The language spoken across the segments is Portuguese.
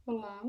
Olá,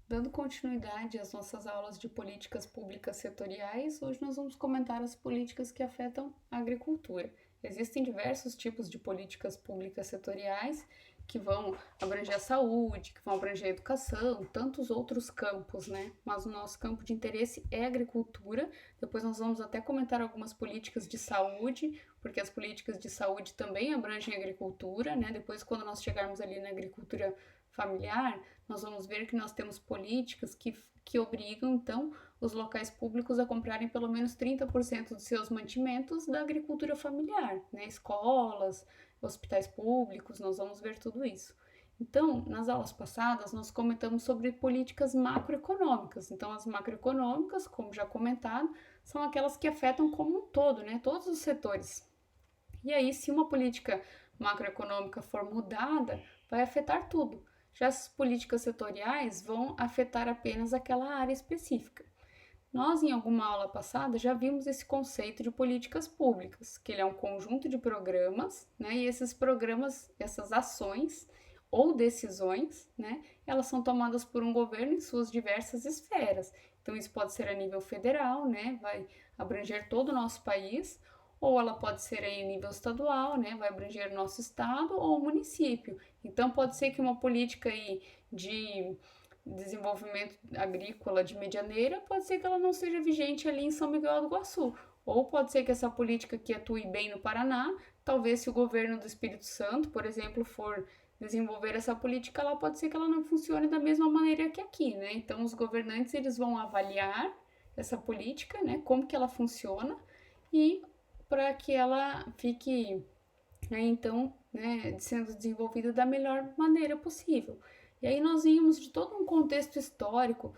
dando continuidade às nossas aulas de políticas públicas setoriais, hoje nós vamos comentar as políticas que afetam a agricultura. Existem diversos tipos de políticas públicas setoriais que vão abranger a saúde, que vão abranger a educação, tantos outros campos, né? Mas o nosso campo de interesse é a agricultura. Depois nós vamos até comentar algumas políticas de saúde, porque as políticas de saúde também abrangem a agricultura, né? Depois, quando nós chegarmos ali na agricultura familiar, nós vamos ver que nós temos políticas que obrigam, então, os locais públicos a comprarem pelo menos 30% dos seus mantimentos da agricultura familiar, né? Escolas, hospitais públicos, nós vamos ver tudo isso. Então, nas aulas passadas, nós comentamos sobre políticas macroeconômicas. Então, as macroeconômicas, como já comentado, são aquelas que afetam como um todo, né? Todos os setores. E aí, se uma política macroeconômica for mudada, vai afetar tudo. Já as políticas setoriais vão afetar apenas aquela área específica. Nós, em alguma aula passada, já vimos esse conceito de políticas públicas, que ele é um conjunto de programas, né? E esses programas, essas ações ou decisões, né? Elas são tomadas por um governo em suas diversas esferas. Então, isso pode ser a nível federal, né? Vai abranger todo o nosso país, ou ela pode ser em nível estadual, né? Vai abranger o nosso estado ou o município. Então, pode ser que uma política aí de desenvolvimento agrícola de medianeira, pode ser que ela não seja vigente ali em São Miguel do Iguaçu. Ou pode ser que essa política que atue bem no Paraná, talvez se o governo do Espírito Santo, por exemplo, for desenvolver essa política, ela pode ser que ela não funcione da mesma maneira que aqui, né? Então os governantes eles vão avaliar essa política, né, como que ela funciona e para que ela fique, né, então, né, sendo desenvolvida da melhor maneira possível. E aí nós vimos de todo um contexto histórico,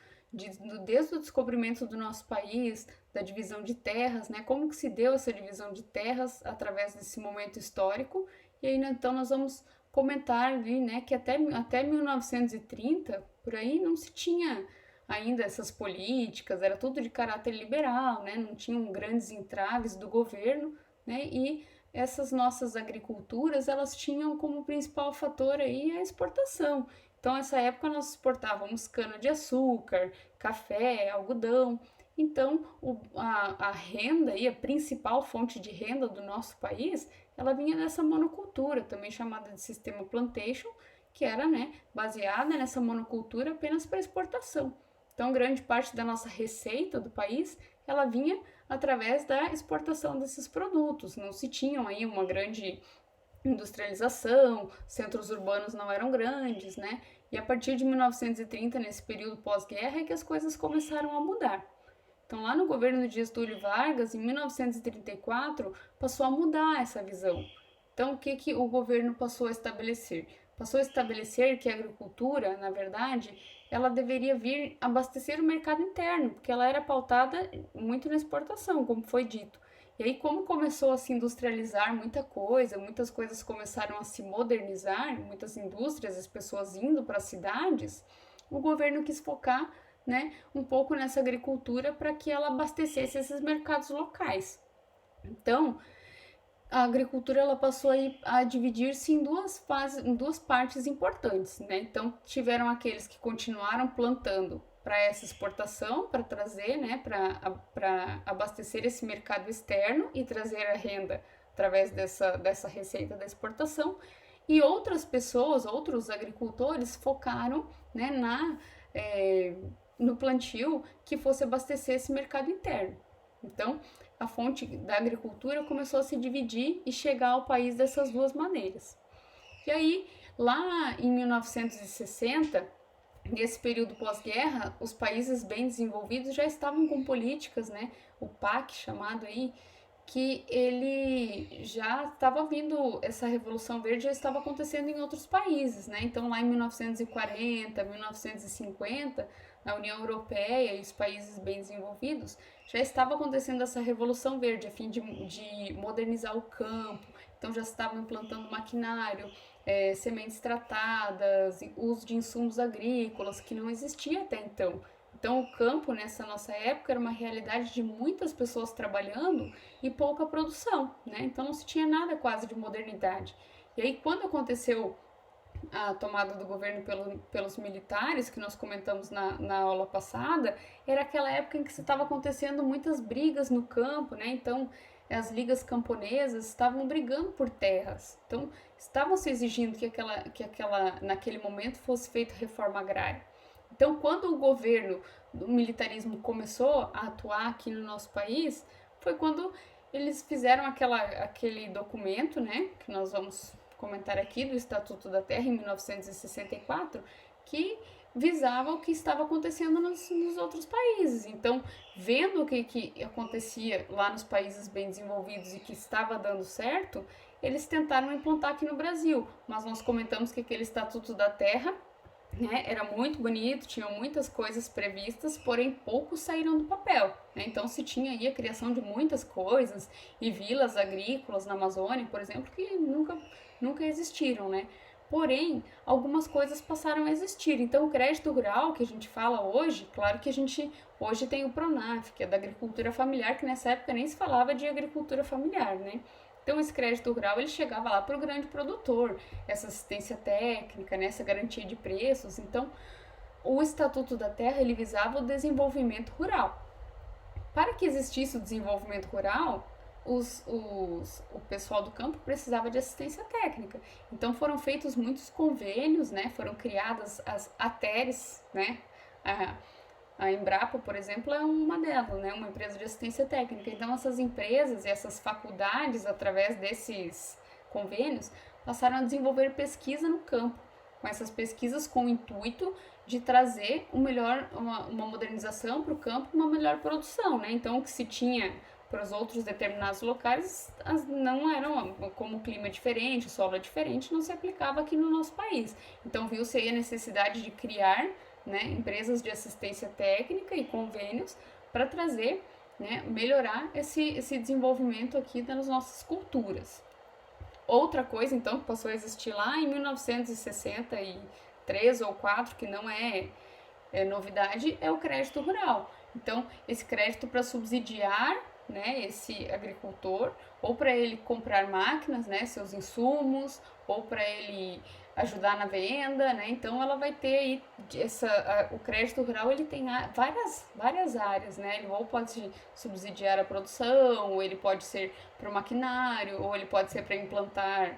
desde o descobrimento do nosso país, da divisão de terras, né, como que se deu essa divisão de terras através desse momento histórico. E aí então nós vamos comentar ali, né, que até 1930, por aí, não se tinha ainda essas políticas, era tudo de caráter liberal, né, não tinham grandes entraves do governo, né, e essas nossas agriculturas, elas tinham como principal fator aí a exportação. Então, nessa época, nós exportávamos cana-de-açúcar, café, algodão. Então, a renda e a principal fonte de renda do nosso país, ela vinha dessa monocultura, também chamada de sistema plantation, que era, né, baseada nessa monocultura apenas para exportação. Então, grande parte da nossa receita do país, ela vinha através da exportação desses produtos. Não se tinham aí uma grande industrialização, centros urbanos não eram grandes, né? E a partir de 1930, nesse período pós-guerra, é que as coisas começaram a mudar. Então, lá no governo de Getúlio Vargas, em 1934, passou a mudar essa visão. Então, o que o governo passou a estabelecer? Passou a estabelecer que a agricultura, na verdade, ela deveria vir abastecer o mercado interno, porque ela era pautada muito na exportação, como foi dito. E aí, como começou a se industrializar muita coisa, muitas coisas começaram a se modernizar, muitas indústrias, as pessoas indo para as cidades, o governo quis focar, né, um pouco nessa agricultura para que ela abastecesse esses mercados locais. Então, a agricultura ela passou a dividir-se em duas fases, em duas partes importantes, né? Então tiveram aqueles que continuaram plantando para essa exportação, para trazer, né, para abastecer esse mercado externo e trazer a renda através dessa receita da exportação. E outras pessoas, outros agricultores focaram, né, no plantio que fosse abastecer esse mercado interno. Então, a fonte da agricultura começou a se dividir e chegar ao país dessas duas maneiras. E aí, lá em 1960, nesse período pós-guerra, os países bem desenvolvidos já estavam com políticas, né? O PAC chamado aí, que ele já estava vindo, essa Revolução Verde já estava acontecendo em outros países, né? Então, lá em 1940, 1950, na União Europeia e os países bem desenvolvidos, já estava acontecendo essa Revolução Verde, a fim de modernizar o campo. Então, já estavam implantando maquinário, sementes tratadas, uso de insumos agrícolas, que não existia até então. Então, o campo nessa nossa época era uma realidade de muitas pessoas trabalhando e pouca produção, né? Então, não se tinha nada quase de modernidade. E aí, quando aconteceu a tomada do governo pelos militares, que nós comentamos na aula passada, era aquela época em que se estava acontecendo muitas brigas no campo, né? Então, as ligas camponesas estavam brigando por terras. Então, estavam se exigindo que naquele momento fosse feita reforma agrária. Então, quando o governo do militarismo começou a atuar aqui no nosso país, foi quando eles fizeram aquele documento, né, que nós vamos comentar aqui, do Estatuto da Terra, em 1964, que visava o que estava acontecendo nos outros países. Então, vendo o que acontecia lá nos países bem desenvolvidos e que estava dando certo, eles tentaram implantar aqui no Brasil. Mas nós comentamos que aquele Estatuto da Terra, né, era muito bonito, tinham muitas coisas previstas, porém poucos saíram do papel, né? Então se tinha aí a criação de muitas coisas e vilas agrícolas na Amazônia, por exemplo, que nunca existiram, né? Porém, algumas coisas passaram a existir. Então, o crédito rural que a gente fala hoje, claro que a gente hoje tem o Pronaf, que é da agricultura familiar, que nessa época nem se falava de agricultura familiar, né? Então, esse crédito rural ele chegava lá para o grande produtor, essa assistência técnica, né, essa garantia de preços. Então, o Estatuto da Terra ele visava o desenvolvimento rural. Para que existisse o desenvolvimento rural, o pessoal do campo precisava de assistência técnica. Então foram feitos muitos convênios, né? Foram criadas as ATERs, né? A Embrapa, por exemplo, é uma delas, né? Uma empresa de assistência técnica. Então essas empresas e essas faculdades, através desses convênios, passaram a desenvolver pesquisa no campo, com essas pesquisas com o intuito de trazer uma modernização para o campo, uma melhor produção, né? Então o que se tinha para os outros determinados locais não eram, como o clima é diferente, o solo é diferente, não se aplicava aqui no nosso país. Então viu-se aí a necessidade de criar, né, empresas de assistência técnica e convênios para trazer, né, melhorar esse desenvolvimento aqui das nossas culturas. Outra coisa, então, que passou a existir lá em 1963 ou 4, que não é novidade, é o crédito rural. Então, esse crédito para subsidiar, né, esse agricultor, ou para ele comprar máquinas, né, seus insumos, ou para ele ajudar na venda, né? Então ela vai ter aí o crédito rural ele tem várias áreas, né? Ele ou pode subsidiar a produção, ou ele pode ser para o maquinário, ou ele pode ser para implantar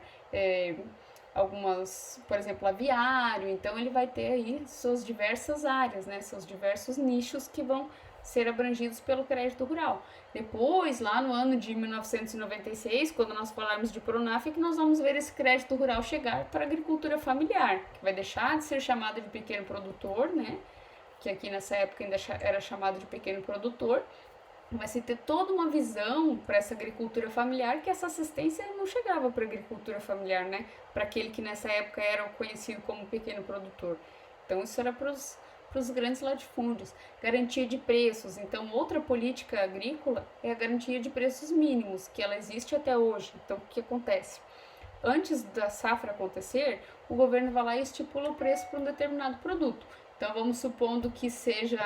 algumas, por exemplo, aviário. Então ele vai ter aí suas diversas áreas, né? Seus diversos nichos que vão ser abrangidos pelo crédito rural. Depois, lá no ano de 1996, quando nós falarmos de Pronaf, é que nós vamos ver esse crédito rural chegar para a agricultura familiar, que vai deixar de ser chamado de pequeno produtor, né? Que aqui nessa época ainda era chamado de pequeno produtor. Vai se ter toda uma visão para essa agricultura familiar, que essa assistência não chegava para a agricultura familiar, né? Para aquele que nessa época era conhecido como pequeno produtor. Então isso era para os grandes latifúndios. Garantia de preços. Então, outra política agrícola é a garantia de preços mínimos, que ela existe até hoje. Então, o que acontece? Antes da safra acontecer, o governo vai lá e estipula o preço para um determinado produto. Então, vamos supondo que seja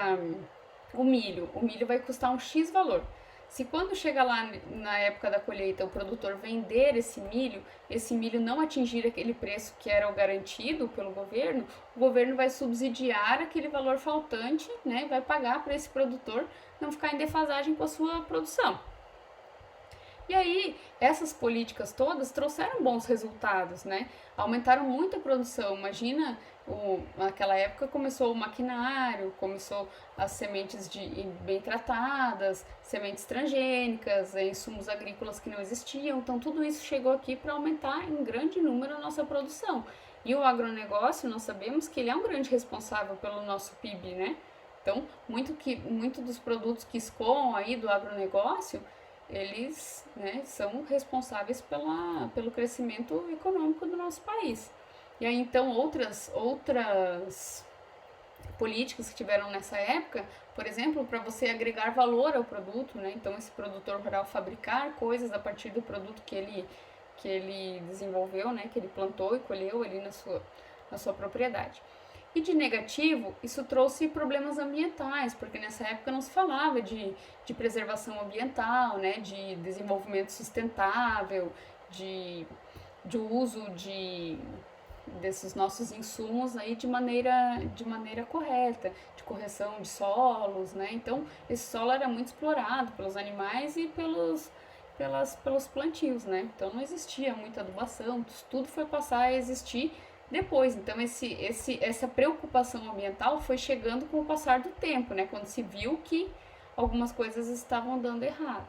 o milho. O milho vai custar um X valor. Se quando chega lá na época da colheita o produtor vender esse milho não atingir aquele preço que era o garantido pelo governo, o governo vai subsidiar aquele valor faltante, né? Vai pagar para esse produtor não ficar em defasagem com a sua produção. E aí, essas políticas todas trouxeram bons resultados, né? Aumentaram muito a produção. Imagina, naquela época começou o maquinário, começou as sementes bem tratadas, sementes transgênicas, insumos agrícolas que não existiam. Então, tudo isso chegou aqui para aumentar em grande número a nossa produção. E o agronegócio, nós sabemos que ele é um grande responsável pelo nosso PIB, né? Então, muito dos produtos que escoam aí do agronegócio, eles, né, são responsáveis pelo crescimento econômico do nosso país. E aí, então, outras políticas que tiveram nessa época, por exemplo, para você agregar valor ao produto, né? Então, esse produtor rural fabricar coisas a partir do produto que ele desenvolveu, né? Que ele plantou e colheu ali na sua propriedade. E de negativo, isso trouxe problemas ambientais, porque nessa época não se falava de preservação ambiental, né, de desenvolvimento sustentável, de uso desses nossos insumos aí de maneira correta, de correção de solos, né? Então, esse solo era muito explorado pelos animais e pelos plantios, né? Então, não existia muita adubação, tudo foi passar a existir depois. Então, essa preocupação ambiental foi chegando com o passar do tempo, né? Quando se viu que algumas coisas estavam dando errado.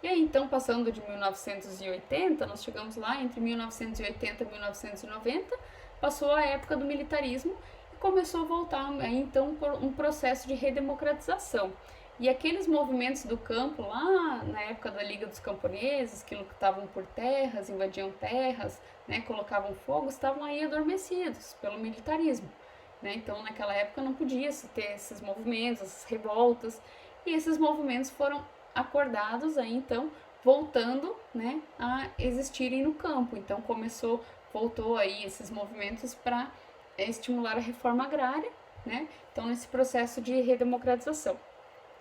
E aí, então, passando de 1980, nós chegamos lá entre 1980 e 1990, passou a época do militarismo e começou a voltar, aí, então, um processo de redemocratização. E aqueles movimentos do campo lá na época da Liga dos Camponeses, que lutavam por terras, invadiam terras, né, colocavam fogo, estavam aí adormecidos pelo militarismo. Né? Então, naquela época não podia se ter esses movimentos, essas revoltas, e esses movimentos foram acordados aí, então, voltando, né, a existirem no campo. Então, voltou aí esses movimentos para estimular a reforma agrária, né? Então, nesse processo de redemocratização.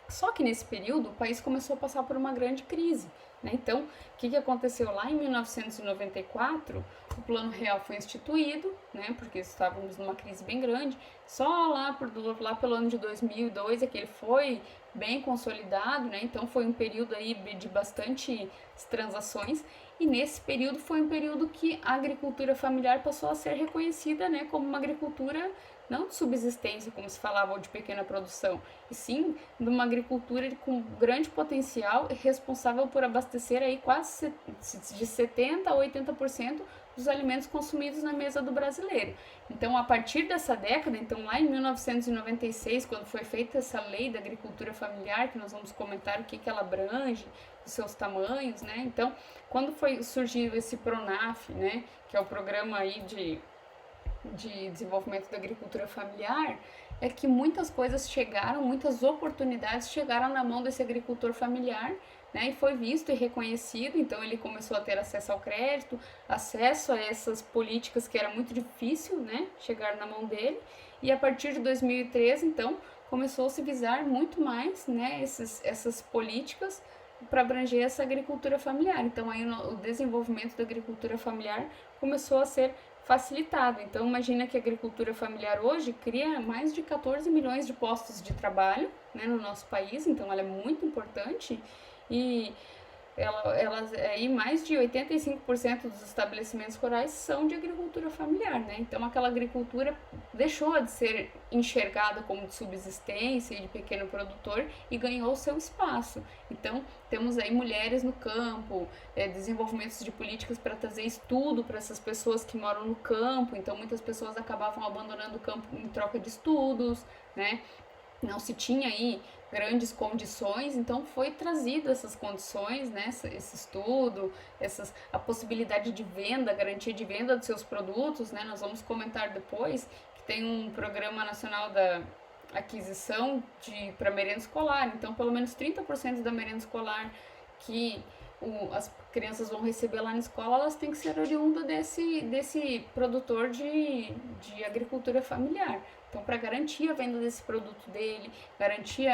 Só que nesse período o país começou a passar por uma grande crise, né? Então, o que aconteceu lá em 1994? O Plano Real foi instituído, né? Porque estávamos numa crise bem grande. Só lá pelo ano de 2002 é que ele foi bem consolidado, né? Então foi um período aí de bastante transações. E nesse período foi um período que a agricultura familiar passou a ser reconhecida, né, como uma agricultura não de subsistência, como se falava, ou de pequena produção, e sim de uma agricultura com grande potencial e responsável por abastecer aí quase de 70% a 80% dos alimentos consumidos na mesa do brasileiro. Então, a partir dessa década, então lá em 1996, quando foi feita essa lei da agricultura familiar, que nós vamos comentar o que ela abrange, os seus tamanhos, né? Então, quando surgiu esse PRONAF, né, que é o programa aí de desenvolvimento da agricultura familiar, é que muitas coisas chegaram, muitas oportunidades chegaram na mão desse agricultor familiar, né, e foi visto e reconhecido. Então ele começou a ter acesso ao crédito, acesso a essas políticas que era muito difícil, né, chegar na mão dele, e a partir de 2013, então, começou a se visar muito mais, né, essas políticas para abranger essa agricultura familiar. Então aí o desenvolvimento da agricultura familiar começou a ser facilitado. Então imagina que a agricultura familiar hoje cria mais de 14 milhões de postos de trabalho, né, no nosso país, então ela é muito importante e aí mais de 85% dos estabelecimentos rurais são de agricultura familiar, né? Então aquela agricultura deixou de ser enxergada como de subsistência e de pequeno produtor e ganhou seu espaço. Então temos aí mulheres no campo, desenvolvimentos de políticas para trazer estudo para essas pessoas que moram no campo. Então muitas pessoas acabavam abandonando o campo em troca de estudos, né? Não se tinha aí grandes condições, então foi trazido essas condições, né, esse estudo, a possibilidade de venda, a garantia de venda dos seus produtos, né, nós vamos comentar depois que tem um programa nacional da aquisição para merenda escolar, então pelo menos 30% da merenda escolar que as crianças vão receber lá na escola, elas têm que ser oriundas desse produtor de agricultura familiar. Então, para garantir a venda desse produto dele, garantir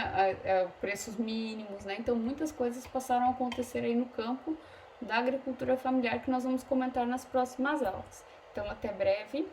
preços mínimos, né? Então, muitas coisas passaram a acontecer aí no campo da agricultura familiar que nós vamos comentar nas próximas aulas. Então, até breve.